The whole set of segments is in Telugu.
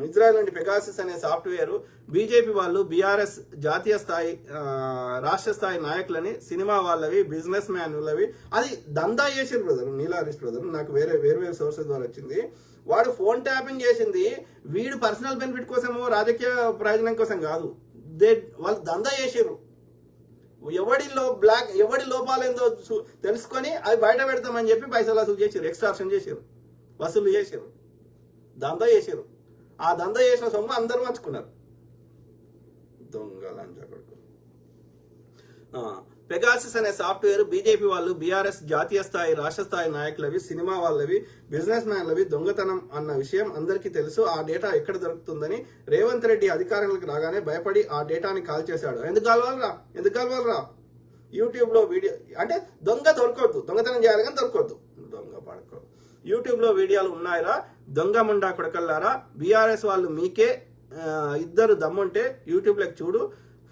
ఇజ్రాయెల్ నుండి పెగాసిస్ అనే సాఫ్ట్వేర్ బీజేపీ వాళ్ళు బీఆర్ఎస్ జాతీయ స్థాయి రాష్ట్ర స్థాయి నాయకులని సినిమా వాళ్ళవి బిజినెస్ మ్యాన్లవి అది దందా చేసారు బ్రదర్. నీలారిస్ట్ బ్రదర్ నాకు వేరు సోర్సెస్ ద్వారా వచ్చింది. వాడు ఫోన్ ట్యాపింగ్ చేసింది వీడు పర్సనల్ బెనిఫిట్ కోసమో రాజకీయ ప్రయోజనం కోసం కాదు. వాళ్ళు దందా చేసారు. ఎవడి లోపాలేందో తెలుసుకొని అవి బయట పెడతామని చెప్పి పైసలు వసూలు చేసారు, ఎక్స్ట్రాక్షన్ చేసారు, వసూలు చేసారు, దందా చేసారు. ఆ దందా చేసిన సొమ్ము అందరూ పంచుకున్నారు. దొంగ లంచా కొడుకు. పెగాసిస్ అనే సాఫ్ట్వేర్ బీజేపీ వాళ్ళు బీఆర్ఎస్ జాతీయ స్థాయి రాష్ట్ర స్థాయి నాయకులవి సినిమా వాళ్ళవి బిజినెస్ మ్యాన్లవి దొంగతనం అన్న విషయం అందరికీ తెలుసు. ఆ డేటా ఎక్కడ దొరుకుతుందని రేవంత్ రెడ్డి అధికారంలోకి రాగానే భయపడి ఆ డేటాని కాల్ చేశాడు. ఎందుకు కావాలరా యూట్యూబ్ లో వీడియో అంటే దొంగతనం చేయాలి కానీ దొరకవద్దు. దొంగ పడుకో. యూట్యూబ్ లో వీడియోలు ఉన్నాయిరా దొంగ ముండా కొడకల్లారా. బీఆర్ఎస్ వాళ్ళు మీకే ఇద్దరు దమ్ముంటే యూట్యూబ్ లోకి చూడు.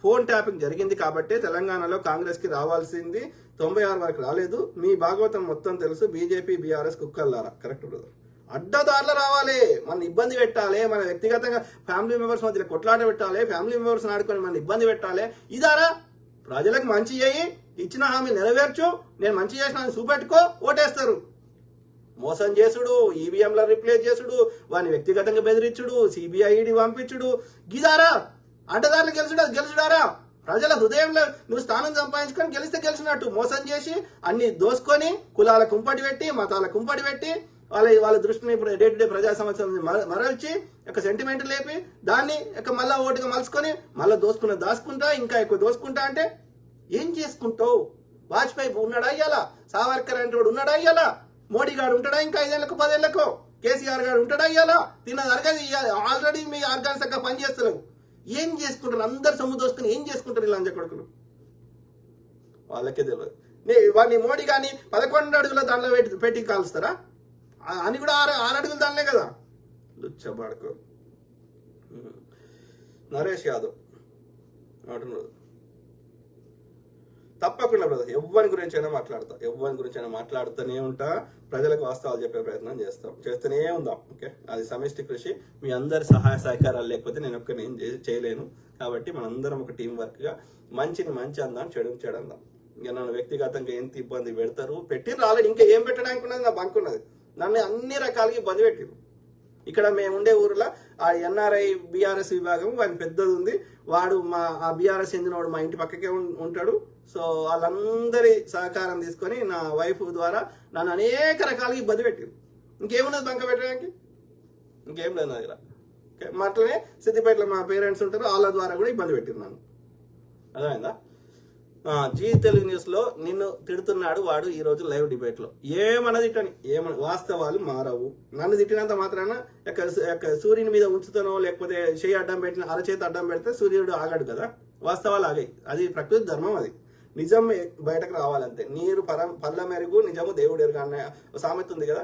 ఫోన్ ట్యాపింగ్ జరిగింది కాబట్టే తెలంగాణలో కాంగ్రెస్ కి రావాల్సింది 96 వరకు రాలేదు. మీ భాగవతం మొత్తం తెలుసు. బీజేపీ బీఆర్ఎస్ కుక్కల్లారా. Correct brother. అడ్డదారులు రావాలి, మన ఇబ్బంది పెట్టాలి, మన వ్యక్తిగతంగా ఫ్యామిలీ మెంబర్స్ మధ్య కొట్లాట పెట్టాలి, ఫ్యామిలీ మెంబర్స్ ఆడుకొని మన ఇబ్బంది పెట్టాలి. ఇదారా ప్రజలకు మంచి చేయి, ఇచ్చిన హామీ నెరవేర్చు, నేను మంచి చేసిన చూపెట్టుకో, ఓటేస్తారు. మోసం చేసుడు, ఈవీఎంల రిప్లేస్ చేసుడు, వాని వ్యక్తిగతంగా బెదిరించుడు, సిబిఐడి పంపించుడు, గిదారా అడ్డదారులు గెలుచుడారా. ప్రజల హృదయంలో నువ్వు స్థానం సంపాదించుకొని గెలిస్తే గెలిచినట్టు మోసం చేసి అన్ని దోసుకొని కులాల కుంపటి పెట్టి మతాల కుంపటి పెట్టి వాళ్ళ దృష్టిని డే టు డే ప్రజా సమస్యలను మరల్చి ఒక సెంటిమెంట్ లేపి దాన్ని మళ్ళా ఓటుగా మలుచుకొని మళ్ళీ దాచుకుంటా ఇంకా ఎక్కువ దోసుకుంటా అంటే ఏం చేసుకుంటావు? వాజ్పేయి ఉన్నాడా అయ్యాలా? సావర్కర్ అంటే వాడు ఉన్నాడా అయ్యాలా? మోడీ గారు ఉంటాడా ఇంకా 5 ఏళ్లకు 10 ఏళ్లకు? కేసీఆర్ గారు ఉంటాడా అయ్యాలా? తిన్నది అరగది. ఆల్రెడీ మీ ఆర్గాన్స్ చక్కగా పనిచేస్తలేవు. ఏం చేసుకుంటారు? అందరు సొమ్ము దోసుకుని ఏం చేసుకుంటారు ఇలా లంచ కొడుకులు? వాళ్ళకే తెలియదు. వాడిని మోడీ కానీ 11 అడుగుల దాంట్లో పెట్టి కాలుస్తారా? అని కూడా 6 అడుగుల దానిలే కదా. లుచ్చబాడుకో. నరేష్ యాదవ్ అంటున్నారు తప్పకుండా బ్రదర్. ఎవరి గురించి అయినా మాట్లాడుతూనే ఉంటా. ప్రజలకు వాస్తవాలు చెప్పే ప్రయత్నం చేస్తూనే ఉందాం. ఓకే, అది సమిష్టి కృషి. మీ అందరి సహాయ సహకారాలు లేకపోతే నేను ఏం చేయలేను. కాబట్టి మనందరం ఒక టీం వర్క్ గా మంచిని మంచి అందాం, చెడు అందాం. ఇంకా నన్ను వ్యక్తిగతంగా ఎంత ఇబ్బంది పెడతారు పెట్టి రాలేదు. ఇంకా ఏం పెట్టడానికి ఉన్నది? నా బంక్ ఉన్నది. నన్ను అన్ని రకాలుగా ఇబ్బంది పెట్టిరు. ఇక్కడ మేము ఉండే ఊర్లో ఆ ఎన్ఆర్ఐ బీఆర్ఎస్ విభాగం వాడి పెద్దది ఉంది. వాడు ఆ బీఆర్ఎస్ చెందినవాడు మా ఇంటి పక్కకే ఉంటాడు. సో వాళ్ళందరి సహకారం తీసుకొని నా వైఫ్ ద్వారా నన్ను అనేక రకాలుగా ఇబ్బంది పెట్టారు. ఇంకేమున్నది బంక పెట్టడానికి? ఇంకేం లేదు నా దగ్గర. ఓకే, అట్లనే సిద్దిపేటలో మా పేరెంట్స్ ఉంటారు, వాళ్ళ ద్వారా కూడా ఇబ్బంది పెట్టారు నన్ను. అర్థమైందా? జీ తెలుగు న్యూస్ లో నిన్ను తిడుతున్నాడు వాడు ఈ రోజు లైవ్ డిబేట్ లో. వాస్తవాలు మారవు. నన్ను తిట్టినంత మాత్రాన సూర్యుని మీద ఉంచుతానో లేకపోతే చేయి అడ్డం పెట్టిన అరచేతి అడ్డం పెడితే సూర్యుడు ఆగాడు కదా. వాస్తవాలు ఆగాయి. అది ప్రకృతి ధర్మం. అది నిజం బయటకు రావాలంతే. నీరు పల్ల మెరుగు నిజము దేవుడు ఎరుగు అన్న సామెత ఉంది కదా.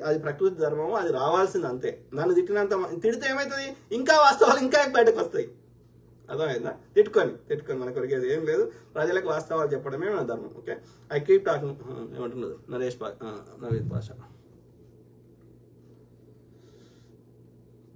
అది ప్రకృతి ధర్మము. అది రావాల్సింది అంతే. నన్ను తిడితే ఏమవుతుంది? ఇంకా వాస్తవాలు ఇంకా బయటకు వస్తాయి. అర్థమైందా? తిట్టుకొని మన కొరికేది ఏం లేదు. ప్రజలకు వాస్తవాలు చెప్పడమే మన ధర్మం. Okay, I keep talking. ఏమంటున్నది నవీద్ పాషా.